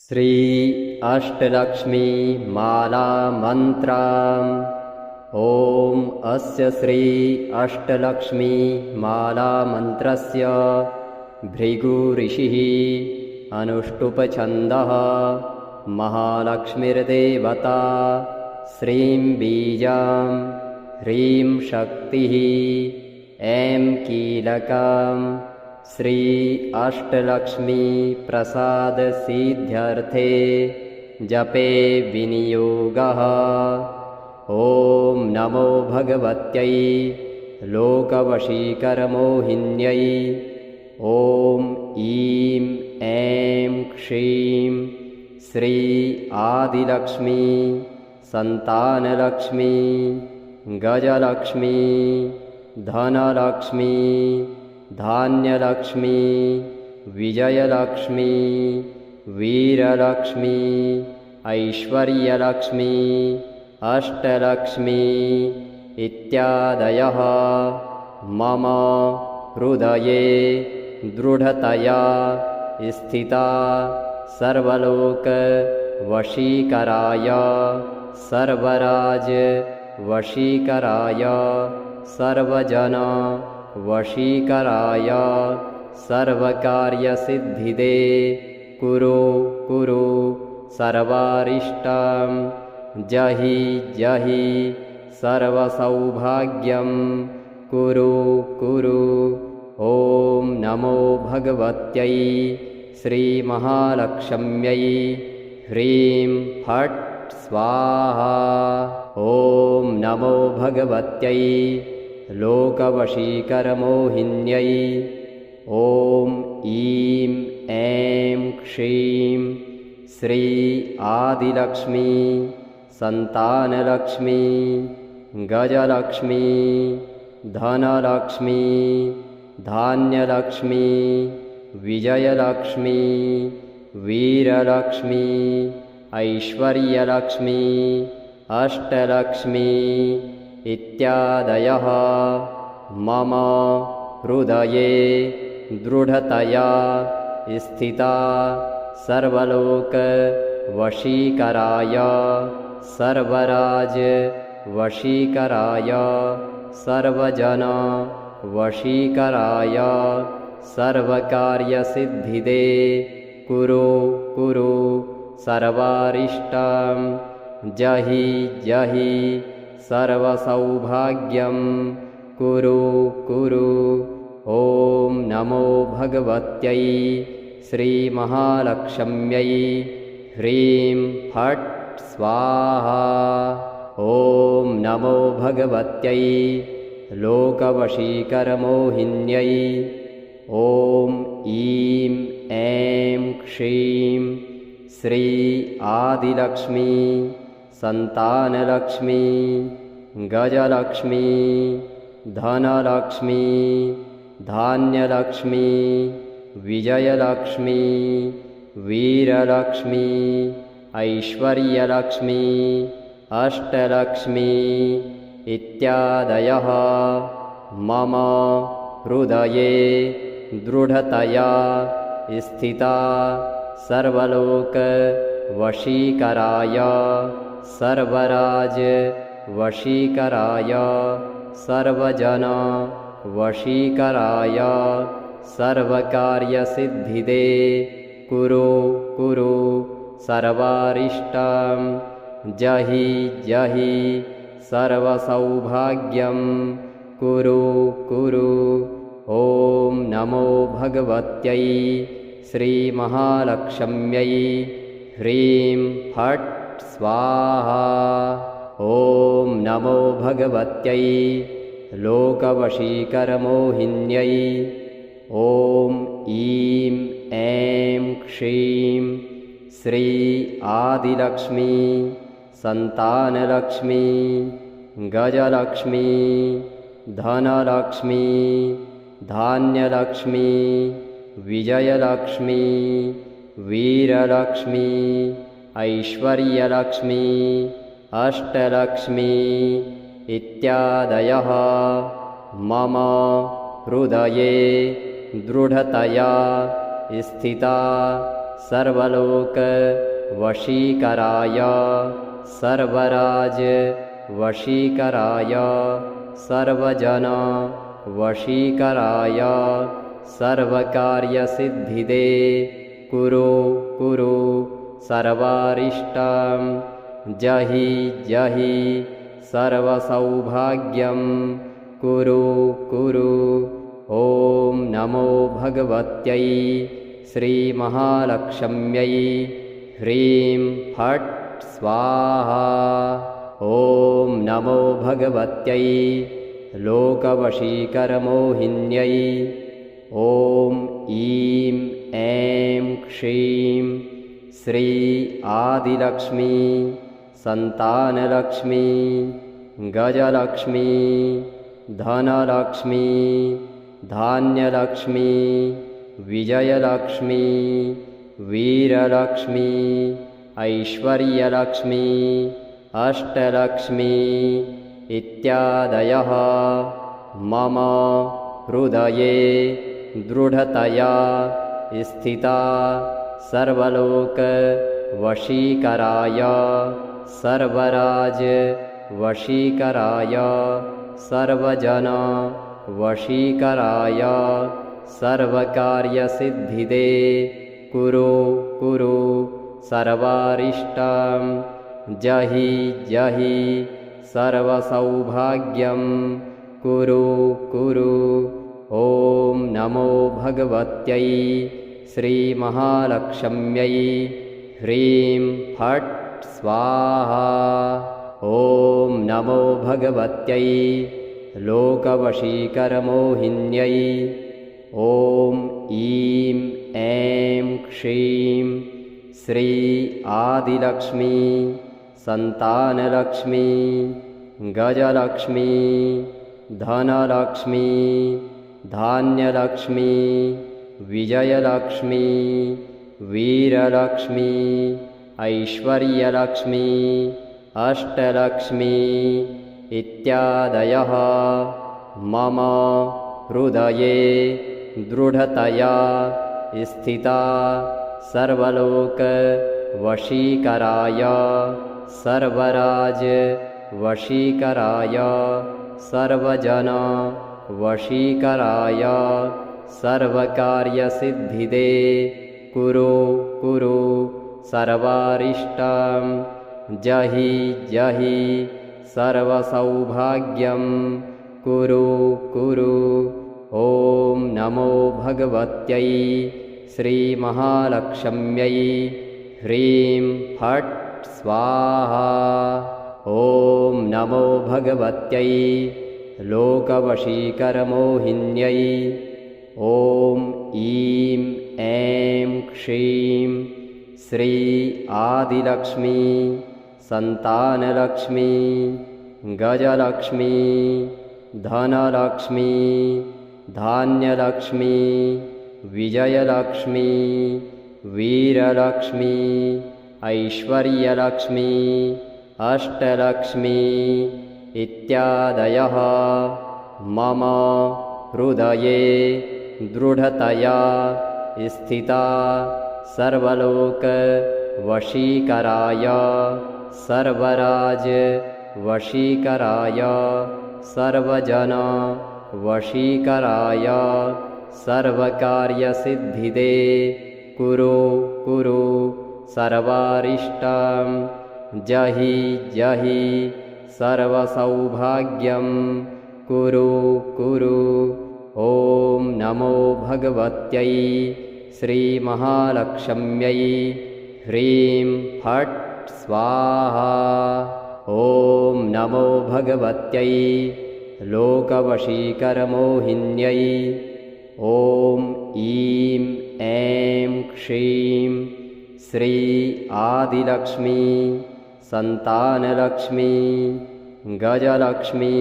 श्री अष्टलक्ष्मी माला मंत्रम्। ॐ अस्य श्री अष्टलक्ष्मी माला मंत्रस्य भृगुऋषिः अनुष्टुप् महालक्ष्मीर्देवता श्रीं बीजां ह्रीं शक्तिः ऐं कीलकम् श्री अष्टलक्ष्मी प्रसाद सिद्ध्यर्थे जपे विनियोगः। ॐ नमो भगवत्यै लोकवशीकरमोहिन्यै। ॐ ईं ऐं क्षीं श्री आदिलक्ष्मी संतानलक्ष्मी गजलक्ष्मी धनलक्ष्मी धान्यलक्ष्मी विजयलक्ष्मी वीरलक्ष्मी ऐश्वर्यलक्ष्मी अष्टलक्ष्मी इत्यादयः मम हृदये दृढतया स्थिता सर्वलोकवशीकराय सर्वराज वशीकराय सर्वजन वशीकराय सर्वकार्यसिद्धिदे कुरु कुरु सर्वारिष्टं जहि जहि सर्वसौभाग्यं कुरु कुरु। ॐ नमो भगवत्यै श्रीमहालक्ष्म्यै ह्रीं फट् स्वाहा। ॐ नमो भगवत्यै लोकवशीकरमोहिन्यै। ॐ ईं ऐं क्षीं श्री आदिलक्ष्मी संतानलक्ष्मी गजलक्ष्मी धनलक्ष्मी धान्यलक्ष्मी विजयलक्ष्मी वीरलक्ष्मी ऐश्वर्यलक्ष्मी अष्टलक्ष्मी इत्यादयः मम हृदये दृढतया स्थिता सर्वलोकवशीकराय सर्वराज वशीकराय सर्वजन वशीकराय सर्वकार्यसिद्धिदे कुरु कुरु सर्वारिष्टं जहि जहि सर्वसौभाग्यं कुरु कुरु। ॐ नमो भगवत्यै श्रीमहालक्ष्म्यै ह्रीं फट् स्वाहा। ॐ नमो भगवत्यै लोकवशीकरमोहिन्यै। ॐ ईं ऐं क्षीं श्री आदिलक्ष्मी संतानलक्ष्मी गजलक्ष्मी धनलक्ष्मी धान्यलक्ष्मी विजयलक्ष्मी वीरलक्ष्मी ऐश्वर्यलक्ष्मी अष्टलक्ष्मी इत्यादयः मम हृदये दृढतया स्थिता सर्वलोकवशीकराय सर्वराज वशीकराय सर्वजन वशीकराय सर्वकार्यसिद्धिदे कुरु कुरु सर्वारिष्टं जहि जहि सर्वसौभाग्यं कुरु कुरु। ॐ नमो भगवत्यै श्रीमहालक्ष्म्यै ह्रीं फट् स्वाहा। ॐ नमो भगवत्यै लोकवशीकरमोहिन्यै। ॐ ईं ऐं क्षीं श्री आदिलक्ष्मी संतानलक्ष्मी गजलक्ष्मी धनलक्ष्मी धान्यलक्ष्मी विजयलक्ष्मी वीरलक्ष्मी ऐश्वर्यलक्ष्मी अष्टलक्ष्मी इत्यादयः मम हृदये दृढतया स्थिता सर्वलोक वशीकराय सर्वराज वशीकराय सर्वजन वशीकराय सर्वकार्यसिद्धिदे कुरु कुरु सर्वारिष्टं जहि जहि सर्वसौभाग्यं कुरु कुरु। ॐ नमो भगवत्यै श्रीमहालक्ष्म्यै ह्रीं फट् स्वाहा। ॐ नमो भगवत्यै लोकवशीकरमोहिन्यै ॐ ईं ऐं क्षीं श्री आदिलक्ष्मी सन्तानलक्ष्मी गजलक्ष्मी धनलक्ष्मी धान्यलक्ष्मी विजयलक्ष्मी वीरलक्ष्मी ऐश्वर्यलक्ष्मी अष्टलक्ष्मी इत्यादयः मम हृदये दृढतया स्थिता सर्वलोक वशीकराय सर्वराज वशीकराय सर्वजन वशीकराय सर्वकार्यसिद्धिदे कुरु कुरु सर्वारिष्टं जहि जहि सर्वसौभाग्यं कुरु कुरु। ॐ नमो भगवत्यै श्रीमहालक्ष्म्यै ह्रीं फट् स्वाहा। ॐ नमो भगवत्यै लोकवशीकरमोहिन्यै ॐ ईं ऐं क्षीं श्री आदिलक्ष्मी सन्तानलक्ष्मी गजलक्ष्मी धनलक्ष्मी धान्यलक्ष्मी विजयलक्ष्मी वीरलक्ष्मी ऐश्वर्यलक्ष्मी अष्टलक्ष्मी इत्यादयः मम हृदये दृढतया स्थिता सर्वलोक वशीकराय सर्वराज वशीकराय सर्वजन वशीकराय सर्वकार्यसिद्धिदे कुरु कुरु सर्वारिष्टं जहि जहि सर्वसौभाग्यं कुरु कुरु। ॐ नमो भगवत्यै श्रीमहालक्ष्म्यै ह्रीं फट् स्वाहा। ॐ नमो भगवत्यै लोकवशीकरमोहिन्यै ॐ ईं ऐं क्षीं श्री आदिलक्ष्मी सन्तानलक्ष्मी गजलक्ष्मी धनलक्ष्मी धान्यलक्ष्मी विजयलक्ष्मी वीरलक्ष्मी ऐश्वर्यलक्ष्मी अष्टलक्ष्मी इत्यादयः मम हृदये दृढतया स्थिता सर्वलोक वशीकराय सर्वराज वशीकराय सर्वजन वशीकराय सर्वकार्यसिद्धिदे कुरु कुरु सर्वारिष्टं जहि जहि सर्वसौभाग्यं कुरु कुरु। ॐ नमो भगवत्यै श्रीमहालक्ष्म्यै ह्रीं फट् स्वाहा। ॐ नमो भगवत्यै लोकवशीकरमोहिन्यै ॐ ईं ऐं क्षीं श्री आदिलक्ष्मी सन्तानलक्ष्मी गजलक्ष्मी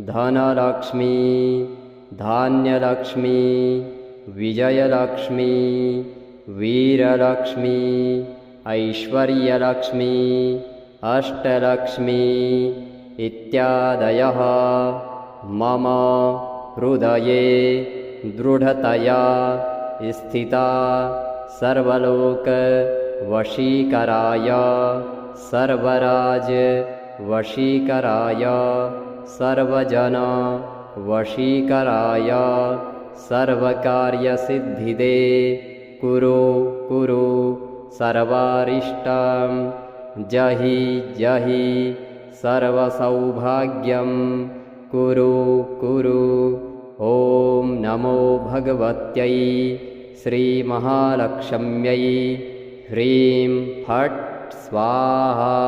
धनलक्ष्मी धान्यलक्ष्मी विजयलक्ष्मी वीरलक्ष्मी ऐश्वर्यलक्ष्मी अष्टलक्ष्मी इत्यादयः मम हृदये दृढतया स्थिता सर्वलोकवशीकराय सर्वराजवशीकराय सर्वजनवशीकराय सर्वकार्यसिद्धिदे कुरु कुरु सर्वारिष्टं जहि जहि सर्वसौभाग्यं कुरु कुरु। ॐ नमो भगवत्यै श्रीमहालक्ष्म्यै ह्रीं फट् स्वाहा।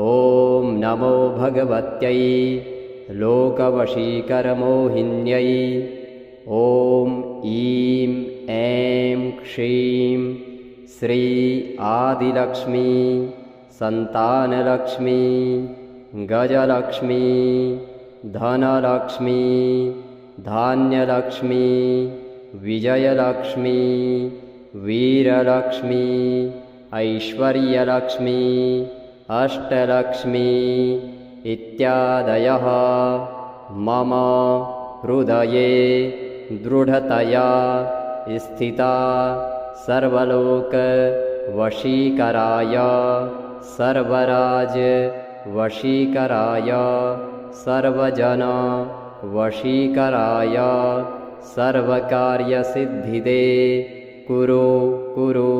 ॐ नमो भगवत्यै लोकवशीकरमोहिन्यै ॐ ईं ऐं क्षीं श्री आदिलक्ष्मी सन्तानलक्ष्मी गजलक्ष्मी धनलक्ष्मी धान्यलक्ष्मी विजयलक्ष्मी वीरलक्ष्मी ऐश्वर्यलक्ष्मी अष्टलक्ष्मी इत्यादयः मम हृदये दृढतया स्थिता सर्वलोकवशीकराय सर्वराजवशीकराय सर्वजनवशीकराय सर्वकार्यसिद्धिदे कुरु कुरु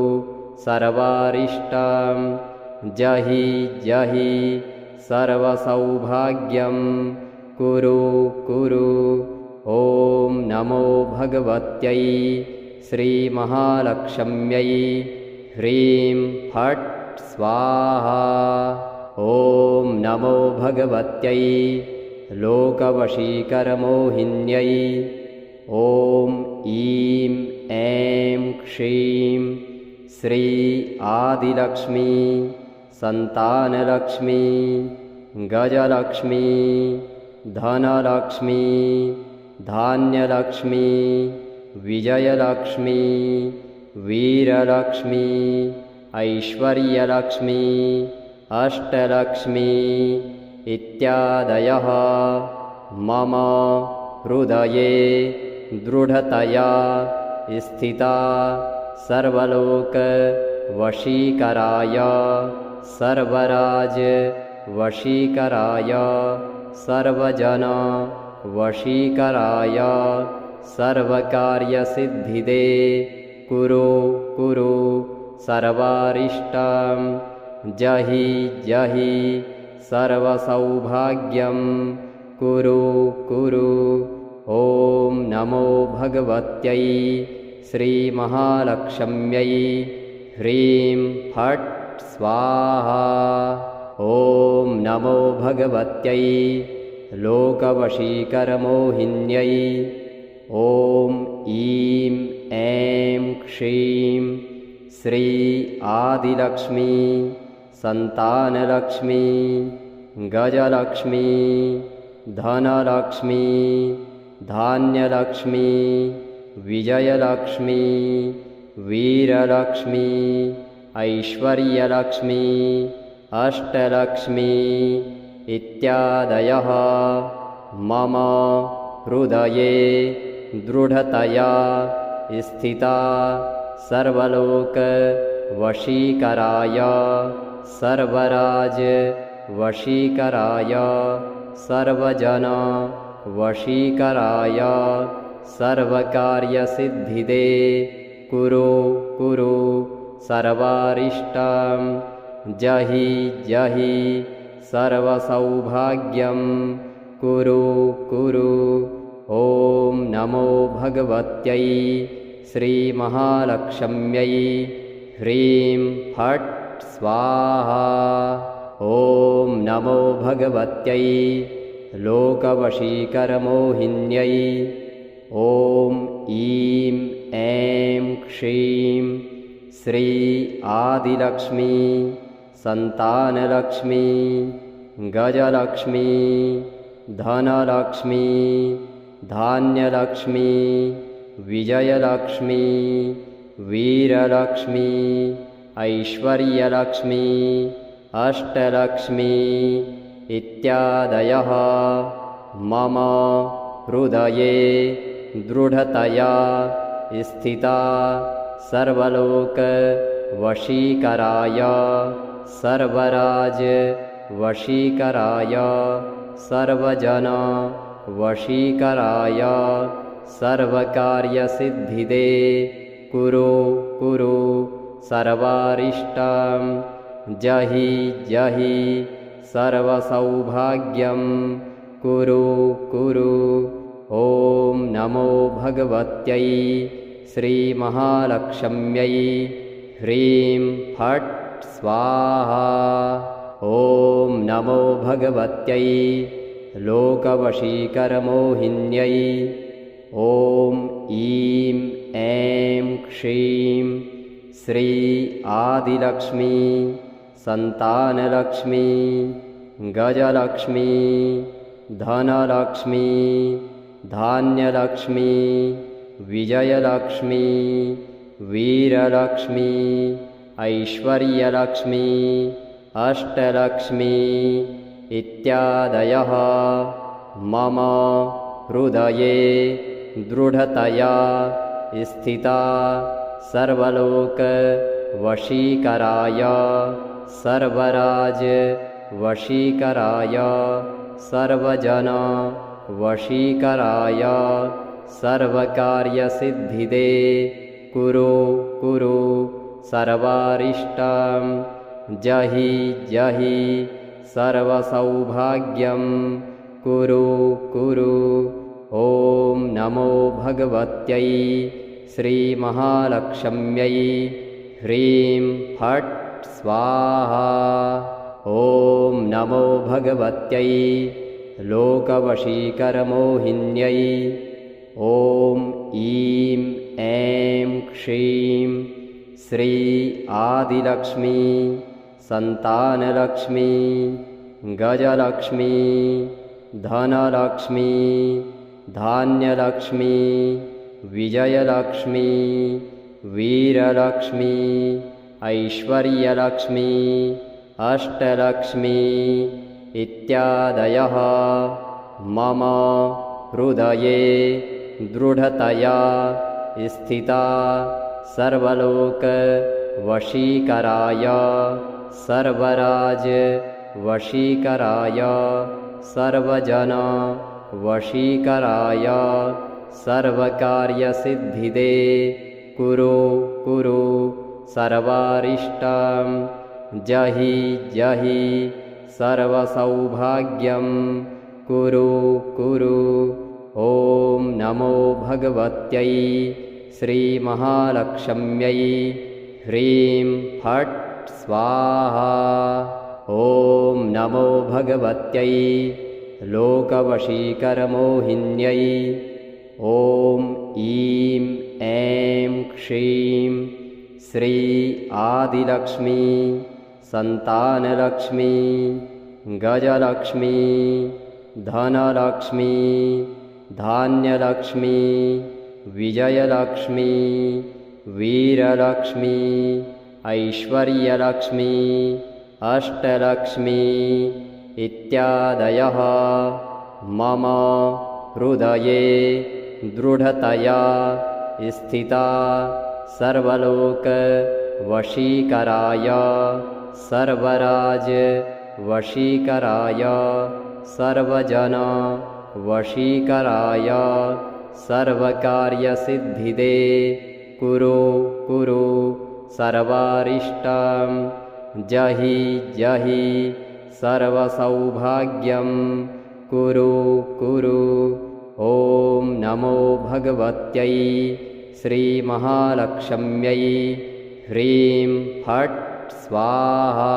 सर्वारिष्टं जहि जहि सर्वसौभाग्यं कुरु कुरु। ॐ नमो भगवत्यै श्रीमहालक्ष्म्यै ह्रीं फट् स्वाहा। ॐ नमो भगवत्यै लोकवशीकरमोहिन्यै ॐ ईं ऐं क्षीं श्री आदिलक्ष्मी सन्तानलक्ष्मी गजलक्ष्मी धनलक्ष्मी धान्यलक्ष्मी विजयलक्ष्मी वीरलक्ष्मी ऐश्वर्यलक्ष्मी अष्टलक्ष्मी इत्यादयः मम हृदये दृढतया स्थिता सर्वलोकवशीकराय सर्वराजवशीकराय सर्वजनवशीकराय सर्वकार्यसिद्धिदे कुरु कुरु सर्वारिष्टं जहि जहि सर्वसौभाग्यं कुरु कुरु। ॐ नमो भगवत्यै श्रीमहालक्ष्म्यै ह्रीं फट् स्वाहा। ॐ नमो भगवत्यै लोकवशीकरमोहिन्यै ॐ ईं ऐं क्षीं श्री आदिलक्ष्मी सन्तानलक्ष्मी गजलक्ष्मी धनलक्ष्मी धान्यलक्ष्मी विजयलक्ष्मी वीरलक्ष्मी ऐश्वर्यलक्ष्मी अष्टलक्ष्मी इत्यादयः मम हृदये दृढतया स्थिता सर्वलोकवशीकराय सर्वराजवशीकराय सर्वजनवशीकराय सर्वकार्यसिद्धिदे कुरु कुरु सर्वारिष्टं जहि जहि सर्वसौभाग्यं कुरु कुरु। ॐ नमो भगवत्यै श्रीमहालक्ष्म्यै ह्रीं फट् स्वाहा। ॐ नमो भगवत्यै लोकवशीकरमोहिन्यै ॐ ईं ऐं क्षीं श्री आदिलक्ष्मी सन्तानलक्ष्मी गजलक्ष्मी धनलक्ष्मी धान्यलक्ष्मी विजयलक्ष्मी वीरलक्ष्मी ऐश्वर्यलक्ष्मी अष्टलक्ष्मी इत्यादयः मम हृदये दृढतया स्थिता सर्वलोकवशीकराय सर्वराजवशीकराय सर्वजनवशीकराय सर्वकार्यसिद्धिदे कुरु कुरु सर्वारिष्टां जहि जहि सर्वसौभाग्यं कुरु कुरु। ॐ नमो भगवत्यै श्रीमहालक्ष्म्यै ह्रीं फट् स्वाहा। ॐ नमो भगवत्यै लोकवशीकरमोहिन्यै ॐ ईं ऐं क्षीं श्री आदिलक्ष्मी संतानलक्ष्मी गजलक्ष्मी धनलक्ष्मी धान्यलक्ष्मी विजयलक्ष्मी वीरलक्ष्मी ऐश्वर्यलक्ष्मी अष्टलक्ष्मी इत्यादयः मम हृदये दृढतया स्थिता सर्वलोकवशीकराय सर्वराजवशीकराय सर्वजनवशीकराय सर्वकार्यसिद्धिदे कुरु कुरु सर्वारिष्टां जहि जहि सर्वसौभाग्यं कुरु कुरु। ॐ नमो भगवत्यै श्रीमहालक्ष्म्यै ह्रीं फट् स्वाहा। ॐ नमो भगवत्यै लोकवशीकरमोहिन्यै ॐ ईं ऐं क्षीं श्री आदिलक्ष्मी संतानलक्ष्मी गजलक्ष्मी धनलक्ष्मी धान्यलक्ष्मी विजयलक्ष्मी वीरलक्ष्मी ऐश्वर्यलक्ष्मी अष्टलक्ष्मी इत्यादयः मम हृदये दृढतया स्थिता सर्वलोकवशीकराय सर्वराजवशीकराय सर्वजनवशीकराय सर्वकार्यसिद्धिदे कुरु कुरु सर्वारिष्टां जहि जहि सर्वसौभाग्यं कुरु कुरु। ॐ नमो भगवत्यै श्रीमहालक्ष्म्यै ह्रीं फट् स्वाहा। ॐ नमो भगवत्यै लोकवशीकरमोहिन्यै ॐ ईं ऐं क्षीं श्री आदिलक्ष्मी संतानलक्ष्मी गजलक्ष्मी धनलक्ष्मी धान्यलक्ष्मी विजयलक्ष्मी वीरलक्ष्मी ऐश्वर्यलक्ष्मी अष्टलक्ष्मी इत्यादयः मम हृदये दृढतया स्थिता सर्वलोकवशीकराय सर्वराजवशीकराय सर्वजनवशीकराय सर्वकार्यसिद्धिदे कुरु कुरु सर्वारिष्टां जहि जहि सर्वसौभाग्यं कुरु कुरु। ॐ नमो भगवत्यै श्रीमहालक्ष्म्यै ह्रीं फट् स्वाहा।